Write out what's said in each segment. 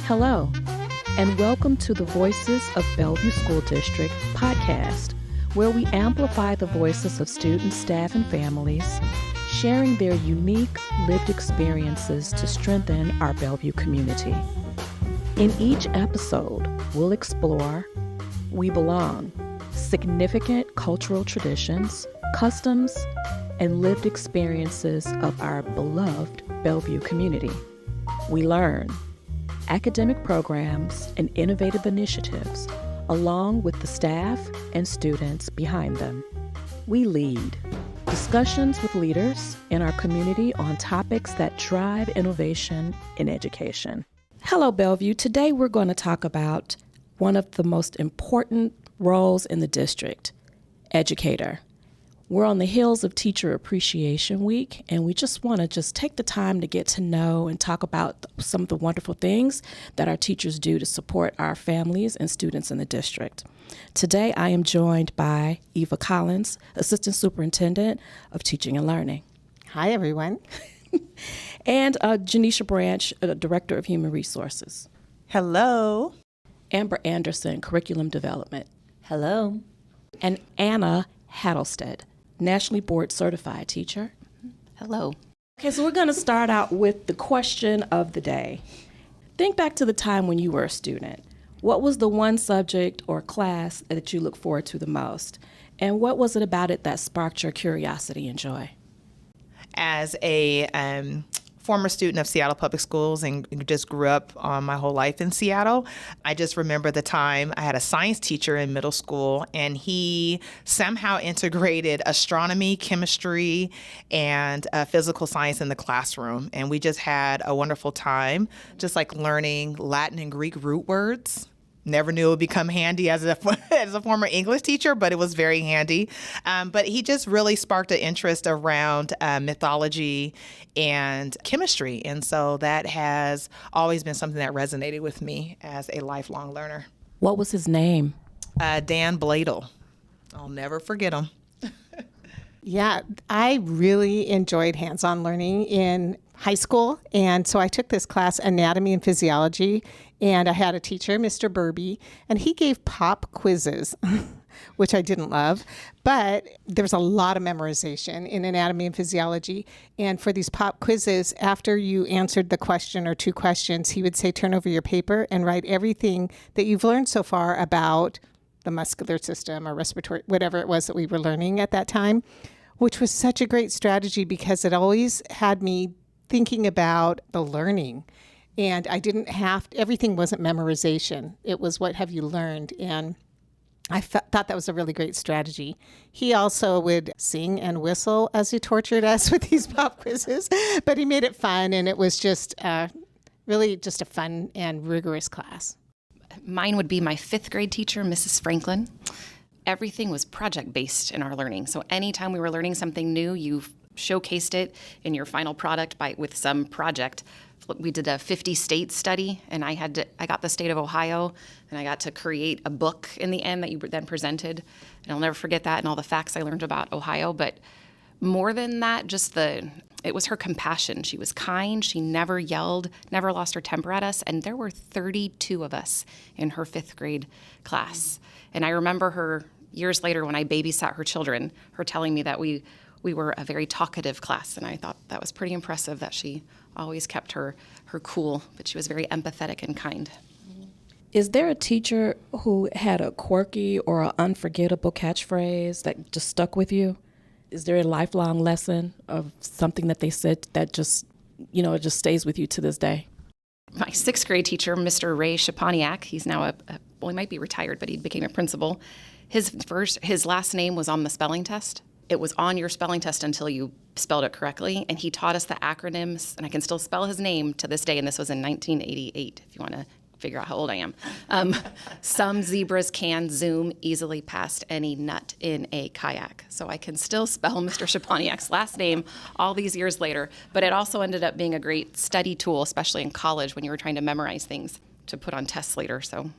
Hello, and welcome to the Voices of Bellevue School District podcast, where we amplify the voices of students, staff, and families, sharing their unique lived experiences to strengthen our Bellevue community. In each episode, we'll explore We Belong, significant cultural traditions, customs, and lived experiences of our beloved Bellevue community. We learn academic programs and innovative initiatives, along with the staff and students behind them. We lead discussions with leaders in our community on topics that drive innovation in education. Hello, Bellevue. Today we're going to talk about one of the most important roles in the district, educator. We're on the heels of Teacher Appreciation Week, and we just want to take the time to get to know and talk about some of the wonderful things that our teachers do to support our families and students in the district. Today, I am joined by Eva Collins, Assistant Superintendent of Teaching and Learning. Hi, everyone. And Genisha Branch, Director of Human Resources. Hello. Amber Anderson, Curriculum Development. Hello. And Anna Hatlestad, Nationally Board Certified Teacher. Hello. Okay, so we're going to start out with the question of the day. Think back to the time when you were a student. What was the one subject or class that you look forward to the most? And what was it about it that sparked your curiosity and joy? As a former student of Seattle Public Schools and just grew up my whole life in Seattle, I just remember the time I had a science teacher in middle school, and he somehow integrated astronomy, chemistry, and physical science in the classroom. And we just had a wonderful time, just like learning Latin and Greek root words. Never knew it would become handy as a former English teacher, but it was very handy. But he just really sparked an interest around mythology and chemistry. And so that has always been something that resonated with me as a lifelong learner. What was his name? Dan Bladel. I'll never forget him. Yeah, I really enjoyed hands-on learning in high school. And so I took this class, Anatomy and Physiology, and I had a teacher, Mr. Burby, and he gave pop quizzes, which I didn't love. But there's a lot of memorization in anatomy and physiology. And for these pop quizzes, after you answered the question or two questions, he would say, turn over your paper and write everything that you've learned so far about the muscular system or respiratory, whatever it was that we were learning at that time, which was such a great strategy because it always had me thinking about the learning. And I didn't everything wasn't memorization. It was what have you learned? And I thought that was a really great strategy. He also would sing and whistle as he tortured us with these pop quizzes, but he made it fun, and it was just really just a fun and rigorous class. Mine would be my fifth grade teacher, Mrs. Franklin. Everything was project-based in our learning. So anytime we were learning something new, you showcased it in your final product with some project. We did a 50-state study, and I got the state of Ohio, and I got to create a book in the end that you then presented. And I'll never forget that and all the facts I learned about Ohio. But more than that, it was her compassion. She was kind. She never yelled, never lost her temper at us. And there were 32 of us in her fifth grade class. And I remember her years later when I babysat her children, her telling me that we were a very talkative class. And I thought that was pretty impressive that she always kept her cool, but she was very empathetic and kind. Is there a teacher who had a quirky or an unforgettable catchphrase that just stuck with you? Is there a lifelong lesson of something that they said that just stays with you to this day? My sixth grade teacher, Mr. Ray Shaponiak, he's now he might be retired, but he became a principal. His last name was on the spelling test. It was on your spelling test until you spelled it correctly, and he taught us the acronyms, and I can still spell his name to this day, and this was in 1988, if you want to figure out how old I am. Some zebras can zoom easily past any nut in a kayak. So I can still spell Mr. Shaponiak's last name all these years later, but it also ended up being a great study tool, especially in college when you were trying to memorize things to put on tests later. So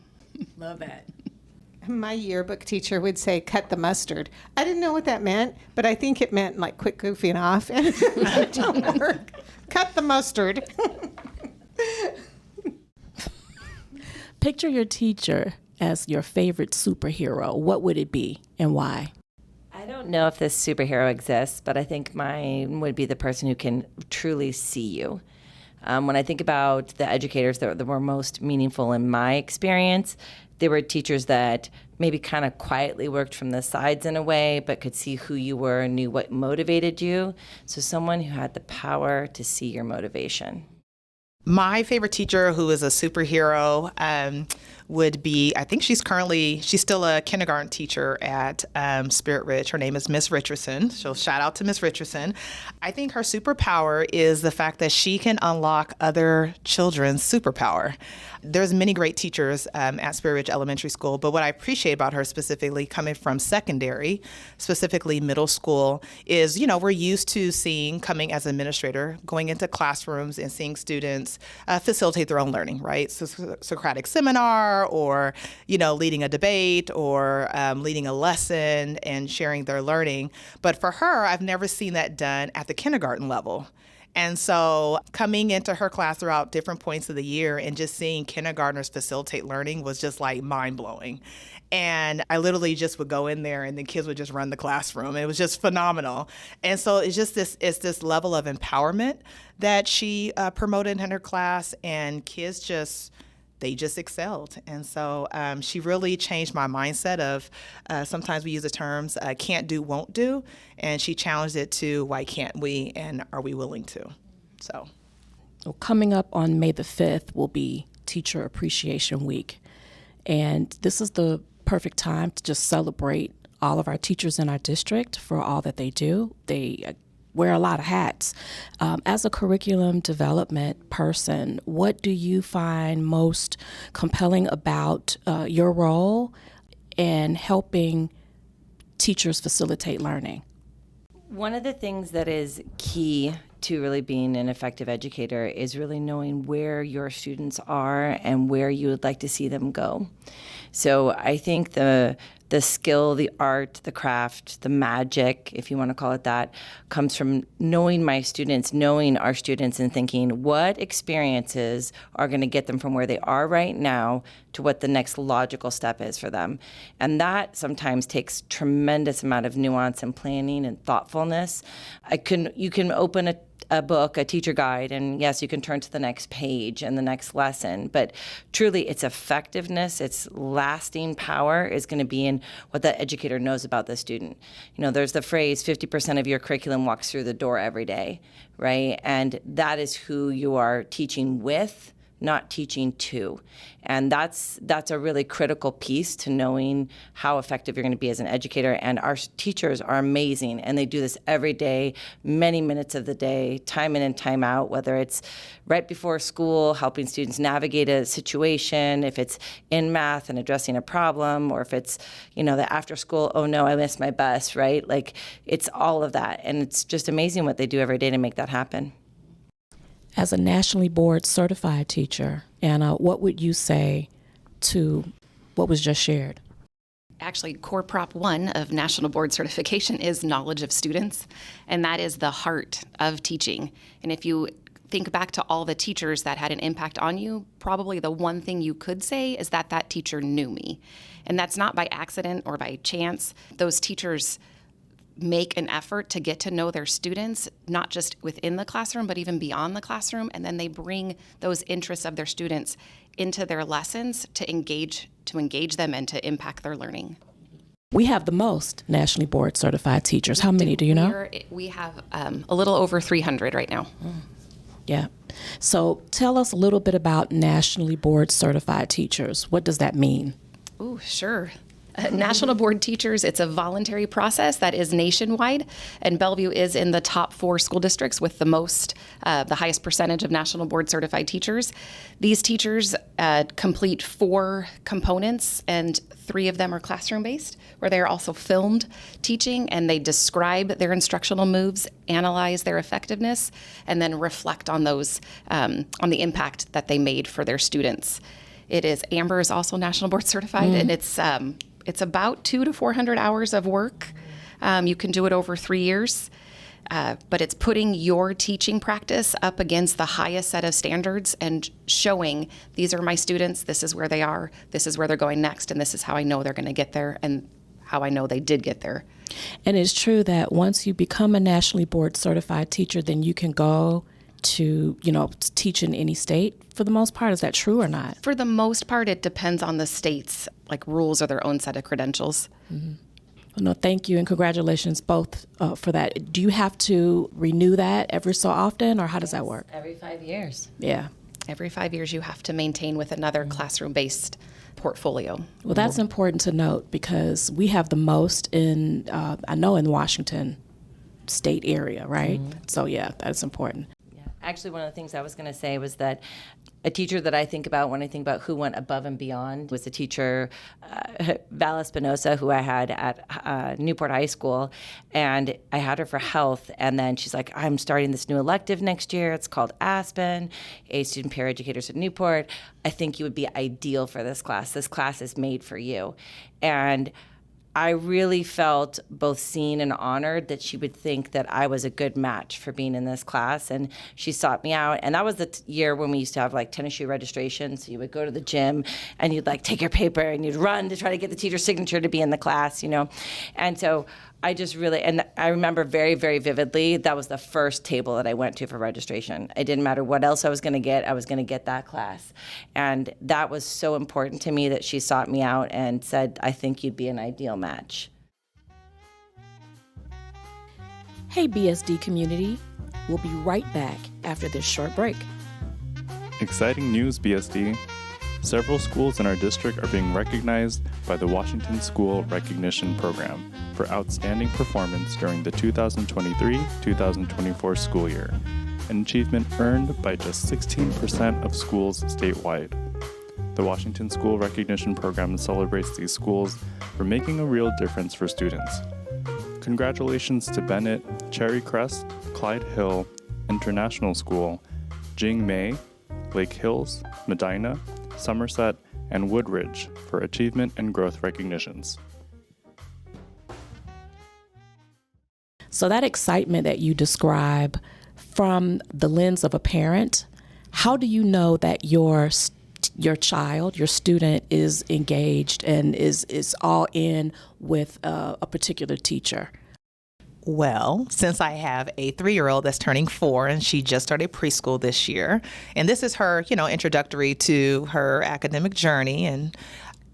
love that. My yearbook teacher would say, cut the mustard. I didn't know what that meant, but I think it meant like quit goofing off and don't work. Cut the mustard. Picture your teacher as your favorite superhero. What would it be and why? I don't know if this superhero exists, but I think mine would be the person who can truly see you. When I think about the educators that were most meaningful in my experience, they were teachers that maybe kind of quietly worked from the sides in a way, but could see who you were and knew what motivated you. So someone who had the power to see your motivation. My favorite teacher who is a superhero would be, I think she's still a kindergarten teacher at Spirit Ridge. Her name is Miss Richardson. So shout out to Miss Richardson. I think her superpower is the fact that she can unlock other children's superpower. There's many great teachers at Spirit Ridge Elementary School, but what I appreciate about her specifically coming from secondary, specifically middle school, is, we're used to seeing, coming as an administrator, going into classrooms and seeing students facilitate their own learning, right? So Socratic seminar or, leading a debate or leading a lesson and sharing their learning. But for her, I've never seen that done at the kindergarten level. And so coming into her class throughout different points of the year and just seeing kindergartners facilitate learning was just like mind-blowing. And I literally just would go in there and the kids would just run the classroom. It was just phenomenal. And so it's just this level of empowerment that she promoted in her class, and kids they just excelled. And so she really changed my mindset of sometimes we use the terms can't do, won't do. And she challenged it to why can't we, and are we willing to? So coming up on May the 5th will be Teacher Appreciation Week. And this is the perfect time to just celebrate all of our teachers in our district for all that they do. They wear a lot of hats. As a curriculum development person, what do you find most compelling about your role in helping teachers facilitate learning? One of the things that is key to really being an effective educator is really knowing where your students are and where you would like to see them go. So I think the skill, the art, the craft, the magic, if you want to call it that, comes from knowing my students, knowing our students, and thinking what experiences are going to get them from where they are right now to what the next logical step is for them. And that sometimes takes tremendous amount of nuance and planning and thoughtfulness. You can open a book, a teacher guide, and yes, you can turn to the next page and the next lesson, but truly its effectiveness, its lasting power is going to be in what that educator knows about the student. There's the phrase 50% of your curriculum walks through the door every day, right? And that is who you are teaching with, not teaching to. And that's a really critical piece to knowing how effective you're going to be as an educator. And our teachers are amazing, and they do this every day, many minutes of the day, time in and time out, whether it's right before school, helping students navigate a situation, if it's in math and addressing a problem, or if it's, the after school, oh no, I missed my bus, right? Like, it's all of that. And it's just amazing what they do every day to make that happen. As a nationally board certified teacher, Anna, what would you say to what was just shared? Actually, core prop 1 of national board certification is knowledge of students, and that is the heart of teaching. And if you think back to all the teachers that had an impact on you, probably the one thing you could say is that teacher knew me. And that's not by accident or by chance. Those teachers make an effort to get to know their students, not just within the classroom, but even beyond the classroom. And then they bring those interests of their students into their lessons to engage them and to impact their learning. We have the most nationally board certified teachers. How many do you know? We have a little over 300 right now. Yeah. So tell us a little bit about nationally board certified teachers. What does that mean? Oh, sure. National board teachers, it's a voluntary process that is nationwide, and Bellevue is in the top 4 school districts with the highest percentage of national board certified teachers. These teachers complete 4 components, and 3 of them are classroom-based, where they are also filmed teaching, and they describe their instructional moves, analyze their effectiveness, and then reflect on those, on the impact that they made for their students. Amber is also national board certified, and it's about 200 to 400 hours of work. You can do it over 3 years. but it's putting your teaching practice up against the highest set of standards and showing these are my students, this is where they are, this is where they're going next, and this is how I know they're going to get there and how I know they did get there. And it's true that once you become a nationally board certified teacher, then you can go to, teach in any state for the most part. Is that true or not? For the most part, it depends on the state's rules or their own set of credentials. Mm-hmm. No, thank you, and congratulations both for that. Do you have to renew that every so often, or how does that work? Every 5 years. Yeah. Every 5 years, you have to maintain with another classroom-based portfolio. Well, that's important to note because we have the most in, I know, in the Washington state area, right? Mm-hmm. So, yeah, that's important. Yeah. Actually, one of the things I was going to say was that a teacher that I think about when I think about who went above and beyond was a teacher, Vala Espinosa, who I had at Newport High School. And I had her for health. And then she's like, I'm starting this new elective next year. It's called Aspen, a student peer educators at Newport. I think you would be ideal for this class. This class is made for you. And I really felt both seen and honored that she would think that I was a good match for being in this class. And she sought me out. And that was the year when we used to have tennis shoe registration. So you would go to the gym and you'd take your paper and you'd run to try to get the teacher's signature to be in the class, And so I just really, and I remember very, very vividly, that was the first table that I went to for registration. It didn't matter what else I was going to get that class. And that was so important to me that she sought me out and said, I think you'd be an ideal match. Hey, BSD community. We'll be right back after this short break. Exciting news, BSD. Several schools in our district are being recognized by the Washington School Recognition Program for outstanding performance during the 2023-2024 school year, an achievement earned by just 16% of schools statewide. The Washington School Recognition Program celebrates these schools for making a real difference for students. Congratulations to Bennett, Cherry Crest, Clyde Hill, International School, Jing May, Lake Hills, Medina, Somerset, and Woodridge for achievement and growth recognitions. So that excitement that you describe from the lens of a parent, how do you know that your child, your student is engaged and is all in with a particular teacher? Well, since I have a 3-year-old that's turning 4 and she just started preschool this year, and this is her, introductory to her academic journey, and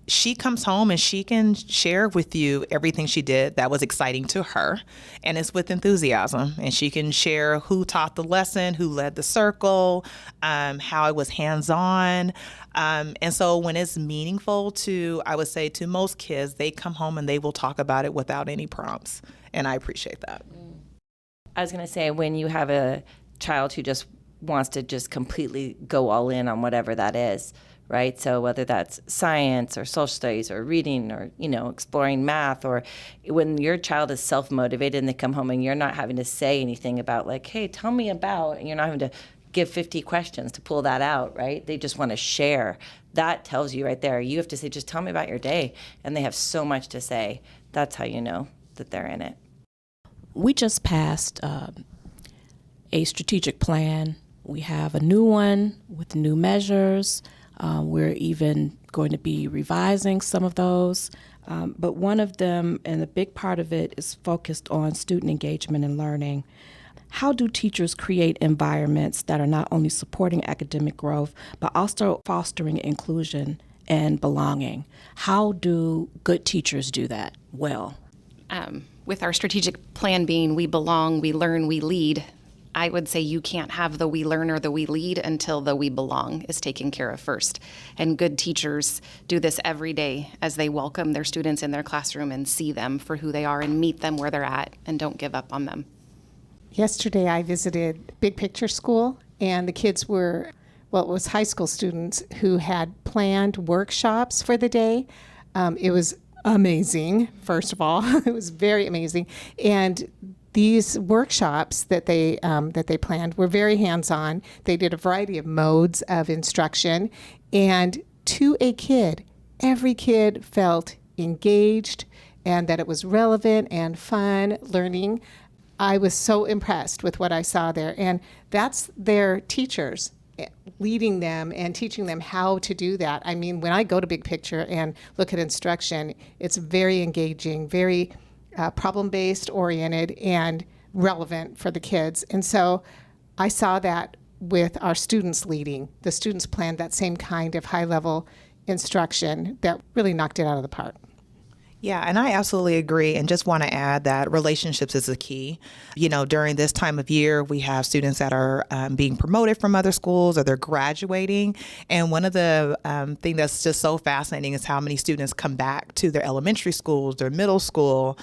she comes home and she can share with you everything she did that was exciting to her, and it's with enthusiasm. And she can share who taught the lesson, who led the circle, how it was hands-on. And so when it's meaningful to, I would say, to most kids, they come home and they will talk about it without any prompts. And I appreciate that. I was going to say, when you have a child who just wants to just completely go all in on whatever that is, right? So whether that's science or social studies or reading or, exploring math, or when your child is self-motivated and they come home and you're not having to say anything about hey, tell me about, and you're not having to give 50 questions to pull that out, right? They just want to share. That tells you right there. You have to say, just tell me about your day. And they have so much to say. That's how you know that they're in it. We just passed a strategic plan. We have a new one with new measures. We're even going to be revising some of those. But one of them, and a big part of it, is focused on student engagement and learning. How do teachers create environments that are not only supporting academic growth, but also fostering inclusion and belonging? How do good teachers do that well? With our strategic plan being we belong, we learn, we lead, I would say you can't have the we learn or the we lead until the we belong is taken care of first. And good teachers do this every day as they welcome their students in their classroom and see them for who they are and meet them where they're at and don't give up on them. Yesterday I visited Big Picture School, and the kids were, it was high school students who had planned workshops for the day. It was amazing, first of all. It was very amazing. And these workshops that they planned were very hands-on. They did a variety of modes of instruction. And to a kid, every kid felt engaged and that it was relevant and fun learning. I was so impressed with what I saw there. And that's their teachers leading them and teaching them how to do that. I mean, when I go to Big Picture and look at instruction, it's very engaging, very problem-based oriented and relevant for the kids. And so I saw that with our students leading. The students planned that same kind of high-level instruction that really knocked it out of the park. Yeah, and I absolutely agree, and just want to add that relationships is the key. You know, during this time of year, we have students that are being promoted from other schools or they're graduating. And one of the things that's just so fascinating is how many students come back to their elementary schools, their middle school,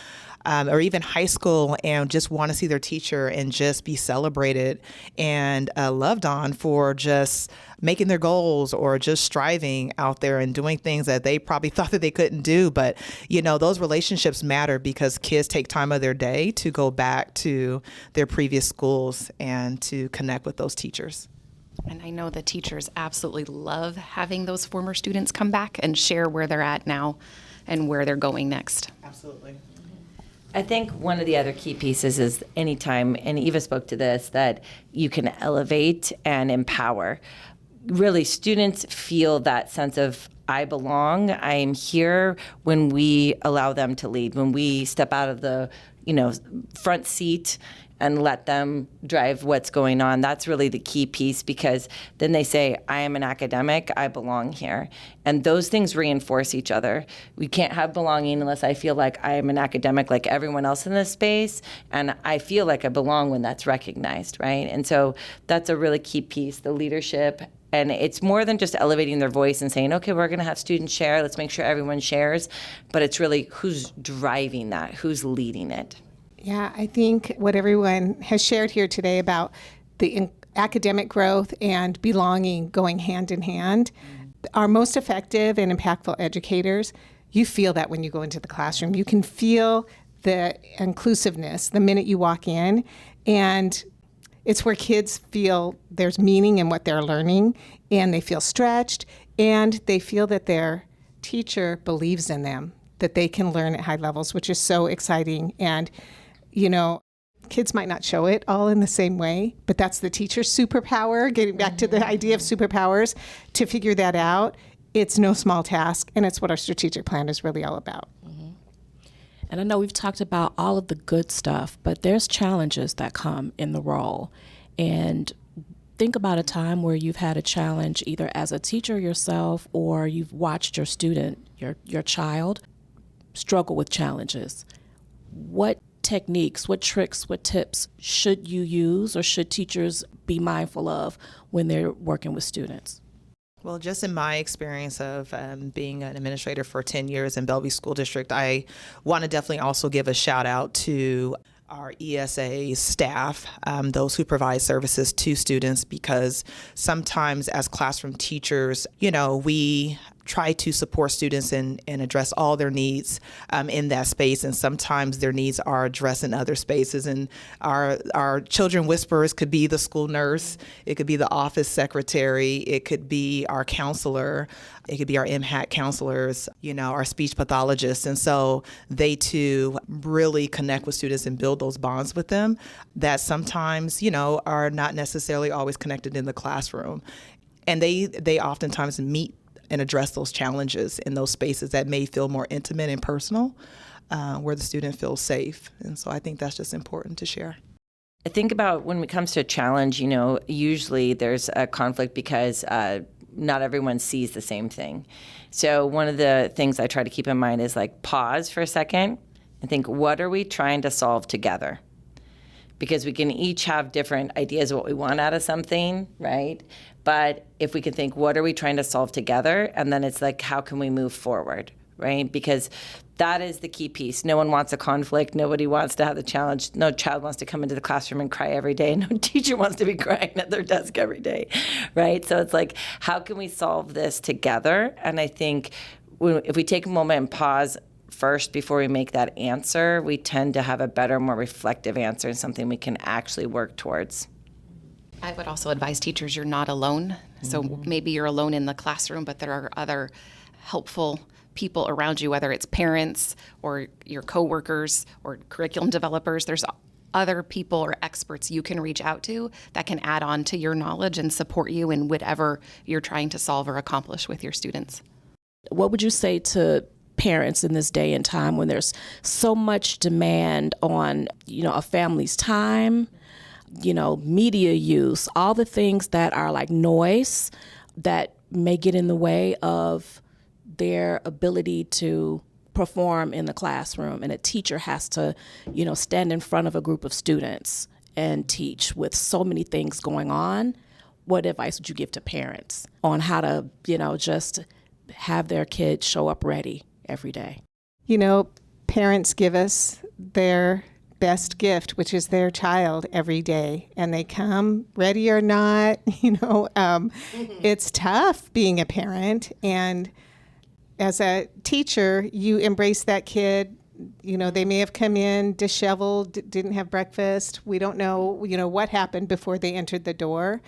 or even high school, and just want to see their teacher and just be celebrated and loved on for just making their goals or just striving out there and doing things that they probably thought that they couldn't do. But, you know, those relationships matter because kids take time of their day to go back to their previous schools and to connect with those teachers. And I know the teachers absolutely love having those former students come back and share where they're at now and where they're going next. Absolutely. I think one of the other key pieces is anytime, and Eva spoke to this, that you can elevate and empower. Really, students feel that sense of, I belong, I am here, when we allow them to lead, when we step out of the front seat and let them drive what's going on. That's really the key piece, because then they say, I am an academic, I belong here. And those things reinforce each other. We can't have belonging unless I feel like I am an academic like everyone else in this space, and I feel like I belong when that's recognized, right? And so that's a really key piece, the leadership. And it's more than just elevating their voice and saying, okay, we're going to have students share, let's make sure everyone shares, but it's really who's driving that, who's leading it. Yeah, I think what everyone has shared here today about the academic growth and belonging going hand in hand, our most effective and impactful educators, you feel that when you go into the classroom. You can feel the inclusiveness the minute you walk in, and it's where kids feel there's meaning in what they're learning, and they feel stretched, and they feel that their teacher believes in them, that they can learn at high levels, which is so exciting. And kids might not show it all in the same way, but that's the teacher's superpower, getting back to the idea of superpowers, to figure that out. It's no small task, and it's what our strategic plan is really all about. And I know we've talked about all of the good stuff, but there's challenges that come in the role. And think about a time where you've had a challenge either as a teacher yourself or you've watched your student, your child, struggle with challenges. What techniques, what tricks, what tips should you use or should teachers be mindful of when they're working with students? Well, just in my experience of being an administrator for 10 years in Bellevue School District, I want to definitely also give a shout out to our ESA staff, those who provide services to students, because sometimes as classroom teachers, we try to support students and address all their needs in that space. And sometimes their needs are addressed in other spaces. And our children whisperers could be the school nurse. It could be the office secretary. It could be our counselor. It could be our MHAT counselors, our speech pathologists. And so they too really connect with students and build those bonds with them that sometimes, are not necessarily always connected in the classroom. And they oftentimes meet and address those challenges in those spaces that may feel more intimate and personal, where the student feels safe. And so I think that's just important to share. I think about when it comes to a challenge, usually there's a conflict because not everyone sees the same thing. So one of the things I try to keep in mind is pause for a second and think, what are we trying to solve together? Because we can each have different ideas of what we want out of something, right? But if we can think, what are we trying to solve together? And then it's how can we move forward, right? Because that is the key piece. No one wants a conflict. Nobody wants to have the challenge. No child wants to come into the classroom and cry every day. No teacher wants to be crying at their desk every day, right? So it's how can we solve this together? And I think if we take a moment and pause first before we make that answer, we tend to have a better, more reflective answer and something we can actually work towards. I would also advise teachers you're not alone. So maybe you're alone in the classroom, but there are other helpful people around you, whether it's parents or your coworkers or curriculum developers. There's other people or experts you can reach out to that can add on to your knowledge and support you in whatever you're trying to solve or accomplish with your students. What would you say to parents in this day and time when there's so much demand on, a family's time, media use, all the things that are like noise that may get in the way of their ability to perform in the classroom, and a teacher has to, stand in front of a group of students and teach with so many things going on? What advice would you give to parents on how to, just have their kids show up ready every day? Parents give us their best gift, which is their child every day, and they come ready or not. It's tough being a parent, and as a teacher, you embrace that kid. They may have come in disheveled, didn't have breakfast. We don't know, what happened before they entered the door.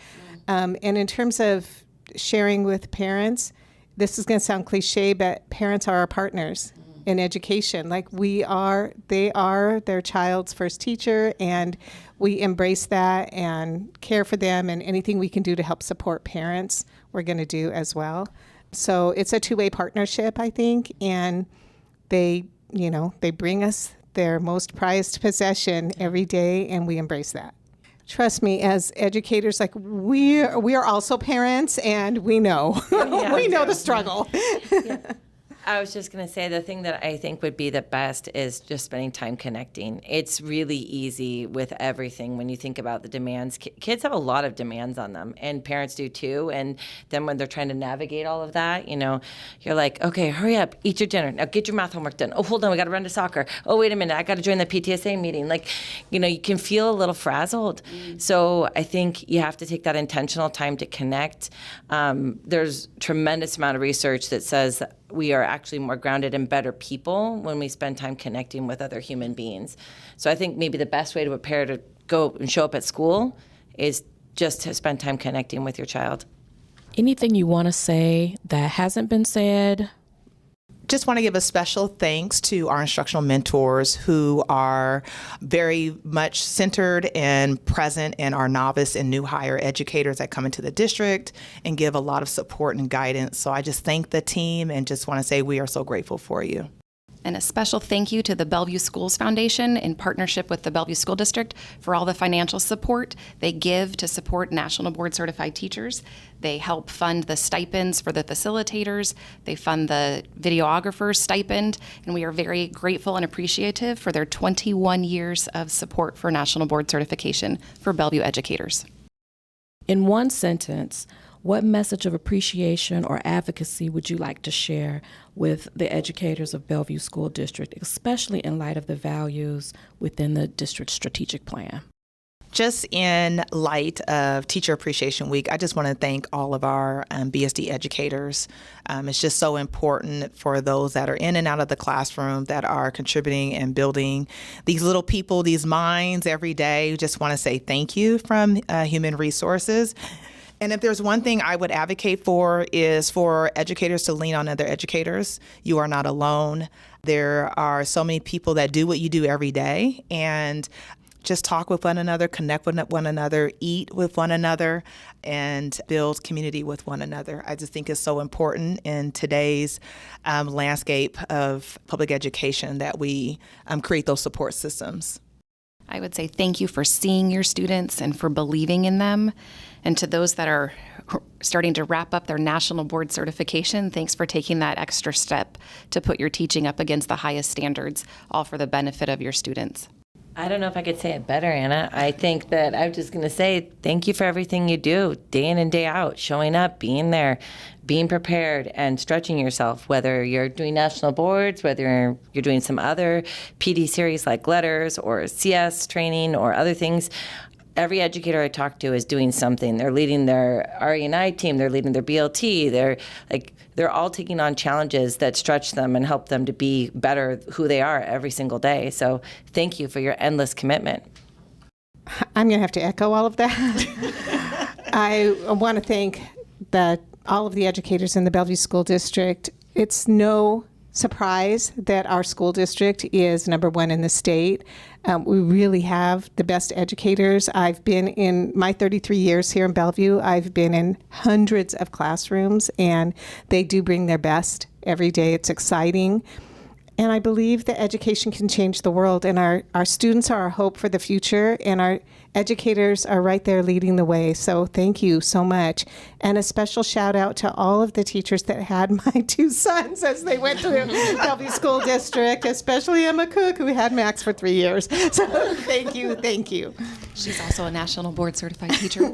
And in terms of sharing with parents, this is going to sound cliche, but parents are our partners in education. Like they are their child's first teacher, and we embrace that and care for them, and anything we can do to help support parents, we're going to do as well. So it's a two-way partnership, I think, and they bring us their most prized possession every day, and we embrace that. Trust me, as educators, we are also parents, and we know we know the struggle. I was just going to say the thing that I think would be the best is just spending time connecting. It's really easy with everything when you think about the demands. Kids have a lot of demands on them, and parents do too. And then when they're trying to navigate all of that, you're like, okay, hurry up, eat your dinner. Now get your math homework done. Oh, hold on, we got to run to soccer. Oh, wait a minute, I got to join the PTSA meeting. You can feel a little frazzled. So I think you have to take that intentional time to connect. There's tremendous amount of research that says we are actually more grounded and better people when we spend time connecting with other human beings. So I think maybe the best way to prepare to go and show up at school is just to spend time connecting with your child. Anything you want to say that hasn't been said? Just want to give a special thanks to our instructional mentors who are very much centered and present in our novice and new hire educators that come into the district and give a lot of support and guidance. So I just thank the team and just want to say we are so grateful for you. And a special thank you to the Bellevue Schools Foundation in partnership with the Bellevue School District for all the financial support they give to support National Board Certified teachers. They help fund the stipends for the facilitators. They fund the videographer's stipend. And we are very grateful and appreciative for their 21 years of support for National Board Certification for Bellevue educators. In one sentence, what message of appreciation or advocacy would you like to share with the educators of Bellevue School District, especially in light of the values within the district's strategic plan? Just in light of Teacher Appreciation Week, I just want to thank all of our BSD educators. It's just so important for those that are in and out of the classroom that are contributing and building these little people, these minds every day. Just want to say thank you from Human Resources. And if there's one thing I would advocate for is for educators to lean on other educators. You are not alone. There are so many people that do what you do every day, and just talk with one another, connect with one another, eat with one another, and build community with one another. I just think it's so important in today's landscape of public education that we create those support systems. I would say thank you for seeing your students and for believing in them. And to those that are starting to wrap up their National Board certification, thanks for taking that extra step to put your teaching up against the highest standards, all for the benefit of your students. I don't know if I could say it better, Anna. I think that I'm just going to say thank you for everything you do, day in and day out, showing up, being there, being prepared, and stretching yourself, whether you're doing national boards, whether you're doing some other PD series like letters or CS training or other things. Every educator I talk to is doing something. They're leading their RE&I team. They're leading their BLT. They're all taking on challenges that stretch them and help them to be better who they are every single day. So thank you for your endless commitment. I'm going to have to echo all of that. I want to thank all of the educators in the Bellevue School District. It's no surprised that our school district is number one in the state. We really have the best educators. I've been in my 33 years here in Bellevue, I've been in hundreds of classrooms, and they do bring their best every day. It's exciting. And I believe that education can change the world, and our students are our hope for the future, and our educators are right there leading the way. So thank you so much. And a special shout out to all of the teachers that had my two sons as they went through Bellevue School District, especially Emma Cook, who had Max for 3 years. So thank you, thank you. She's also a national board certified teacher.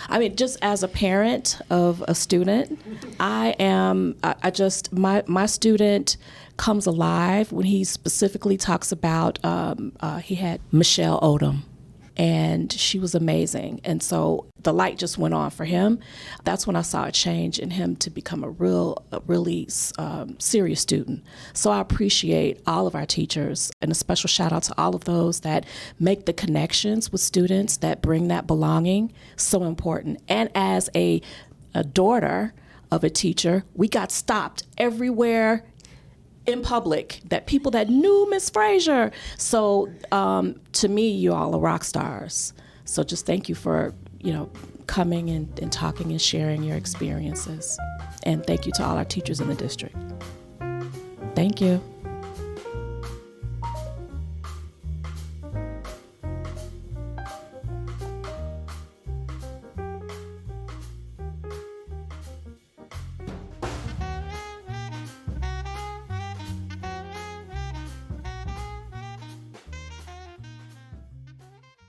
I mean, just as a parent of a student, my student comes alive when he specifically talks about, he had Michelle Odom, and she was amazing. And so the light just went on for him. That's when I saw a change in him to become a really serious student. So I appreciate all of our teachers, and a special shout out to all of those that make the connections with students, that bring that belonging, so important. And as a daughter of a teacher, we got stopped everywhere in public, that people that knew Miss Frazier. So to me, you all are rock stars. So just thank you for, coming and talking and sharing your experiences. And thank you to all our teachers in the district. Thank you.